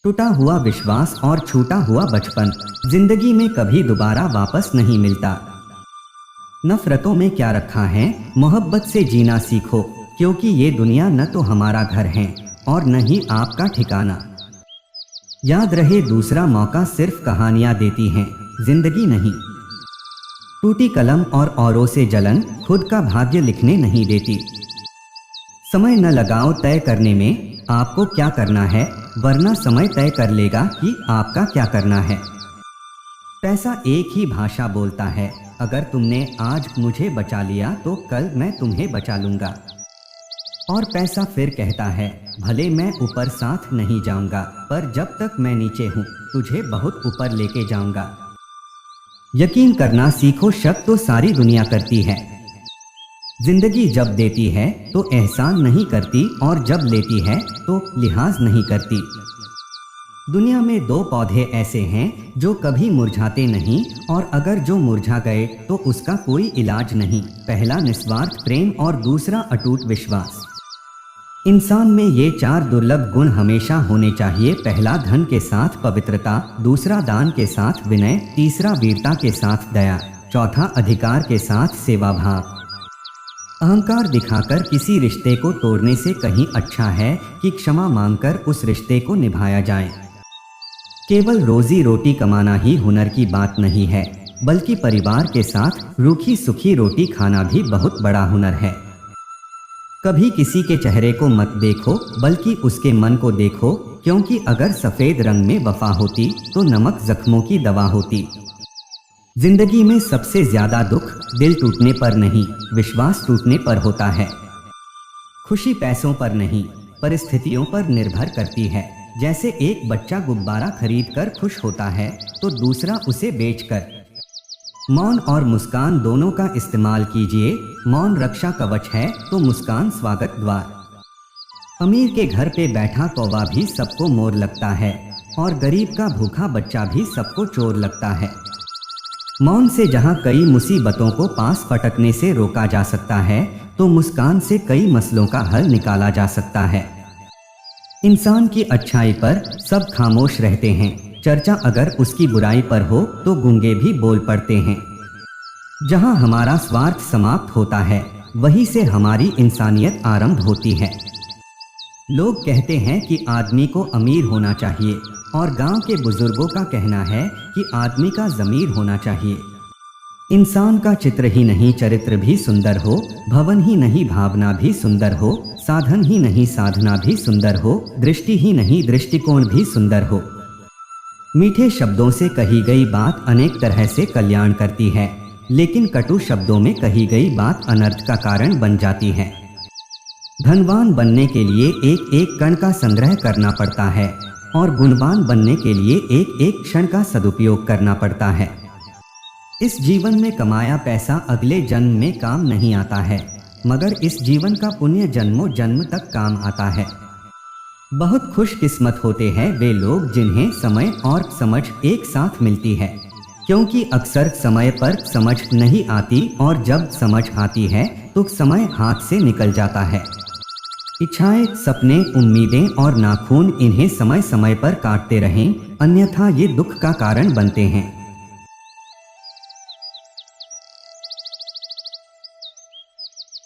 टूटा हुआ विश्वास और छूटा हुआ बचपन जिंदगी में कभी दोबारा वापस नहीं मिलता। नफरतों में क्या रखा है, मोहब्बत से जीना सीखो, क्योंकि ये दुनिया न तो हमारा घर है और न ही आपका ठिकाना। याद रहे, दूसरा मौका सिर्फ कहानियां देती हैं, जिंदगी नहीं। टूटी कलम और औरों से जलन खुद का भाग्य लिखने नहीं देती। समय न लगाओ तय करने में आपको क्या करना है, वरना समय तय कर लेगा कि आपका क्या करना है। पैसा एक ही भाषा बोलता है, अगर तुमने आज मुझे बचा लिया तो कल मैं तुम्हें बचा लूंगा। और पैसा फिर कहता है, भले मैं ऊपर साथ नहीं जाऊंगा, पर जब तक मैं नीचे हूं तुझे बहुत ऊपर लेके जाऊंगा। यकीन करना सीखो, शक तो सारी दुनिया करती है। जिंदगी जब देती है तो एहसान नहीं करती, और जब लेती है तो लिहाज नहीं करती। दुनिया में दो पौधे ऐसे हैं जो कभी मुरझाते नहीं, और अगर जो मुरझा गए तो उसका कोई इलाज नहीं। पहला निस्वार्थ प्रेम और दूसरा अटूट विश्वास। इंसान में ये चार दुर्लभ गुण हमेशा होने चाहिए। पहला धन के साथ पवित्रता, दूसरा दान के साथ विनय, तीसरा वीरता के साथ दया, चौथा अधिकार के साथ सेवा भाव। अहंकार दिखाकर किसी रिश्ते को तोड़ने से कहीं अच्छा है कि क्षमा मांगकर उस रिश्ते को निभाया जाए। केवल रोजी रोटी कमाना ही हुनर की बात नहीं है, बल्कि परिवार के साथ रूखी सुखी रोटी खाना भी बहुत बड़ा हुनर है। कभी किसी के चेहरे को मत देखो, बल्कि उसके मन को देखो, क्योंकि अगर सफेद रंग में वफा होती तो नमक जख्मों की दवा होती। जिंदगी में सबसे ज्यादा दुख दिल टूटने पर नहीं, विश्वास टूटने पर होता है। खुशी पैसों पर नहीं, परिस्थितियों पर निर्भर करती है। जैसे एक बच्चा गुब्बारा खरीदकर खुश होता है तो दूसरा उसे बेचकर। मौन और मुस्कान दोनों का इस्तेमाल कीजिए। मौन रक्षा कवच है तो मुस्कान स्वागत द्वार। अमीर के घर पे बैठा कौवा भी सबको मोर लगता है, और गरीब का भूखा बच्चा भी सबको चोर लगता है। मौन से जहां कई मुसीबतों को पास फटकने से रोका जा सकता है, तो मुस्कान से कई मसलों का हल निकाला जा सकता है। इंसान की अच्छाई पर सब खामोश रहते हैं, चर्चा अगर उसकी बुराई पर हो तो गूंगे भी बोल पड़ते हैं। जहां हमारा स्वार्थ समाप्त होता है, वहीं से हमारी इंसानियत आरंभ होती है। लोग कहते हैं कि आदमी को अमीर होना चाहिए, और गांव के बुजुर्गों का कहना है कि आदमी का ज़मीर होना चाहिए। इंसान का चित्र ही नहीं चरित्र भी सुंदर हो, भवन ही नहीं भावना भी सुंदर हो, साधन ही नहीं साधना भी सुंदर हो, दृष्टि ही नहीं दृष्टिकोण भी सुंदर हो। मीठे शब्दों से कही गई बात अनेक तरह से कल्याण करती है, लेकिन कटु शब्दों में कही गई बात अनर्थ का कारण बन जाती है। धनवान बनने के लिए एक एक कण का संग्रह करना पड़ता है, और गुणवान बनने के लिए एक एक क्षण का सदुपयोग करना पड़ता है। इस जीवन में कमाया पैसा अगले जन्म में काम नहीं आता है, मगर इस जीवन का पुण्य जन्मों जन्म तक काम आता है। बहुत खुशकिस्मत होते हैं वे लोग जिन्हें समय और समझ एक साथ मिलती है, क्योंकि अक्सर समय पर समझ नहीं आती, और जब समझ आती है तो समय हाथ से निकल जाता है। इच्छाएं, सपने, उम्मीदें और नाखून, इन्हें समय समय पर काटते रहें, अन्यथा ये दुख का कारण बनते हैं।